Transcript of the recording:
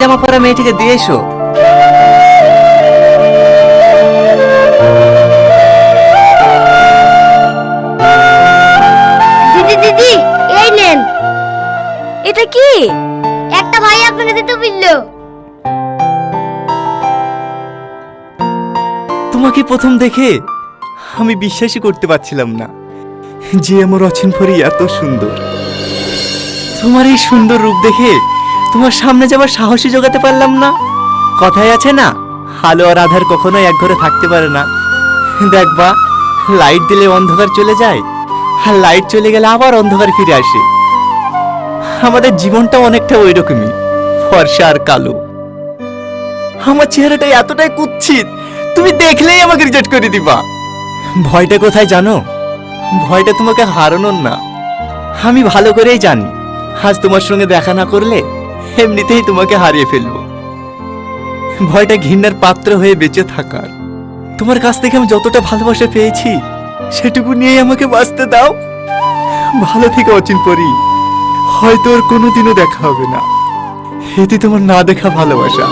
জামা পরা মেয়েটিকে দিয়ে এসো। দিদি দিদি, এই নেন। এটা কি? একটা ভাই আপনাকে দিতে বললো। তোমাকে প্রথম দেখে আমি বিশ্বাসই করতে পারছিলাম না যে আমার অচিন পরি এত সুন্দর। তোমার এই সুন্দর রূপ দেখে তোমার সামনে যাবার সাহসই জোগাতে পারলাম না। কথায় আছে না, আলো আর আধার কখনোই এক ঘরে থাকতে পারে না। দেখবা, লাইট দিলে অন্ধকার চলে যায়, আর লাইট চলে গেলে আবার অন্ধকার ফিরে আসে। আমাদের জীবনটা অনেকটা ওই রকমই, ফর্সা আর কালো। আমার চেহারাটা এতটাই কুৎসিত, তুমি দেখলেই আমাকে রিজেক্ট করে দিবা। ভয়টা কোথায় জানো? ভয়টা তোমাকে হারানোর না। আমি ভালো করেই জানি আজ তোমার সঙ্গে দেখা না করলে এমনিতেই তোমাকে হারিয়ে ফেলবো। ভয়টা ঘৃণার পাত্র হয়ে বেঁচে থাকার। তোমার কাছ থেকে আমি যতটা ভালোবাসা পেয়েছি সেটুকু নিয়েই আমাকে বাঁচতে দাও। ভালো থেকে অচিন পরি, হয়তো ওর কোনোদিনও দেখা হবে না। এতে তোমার না দেখা ভালোবাসা।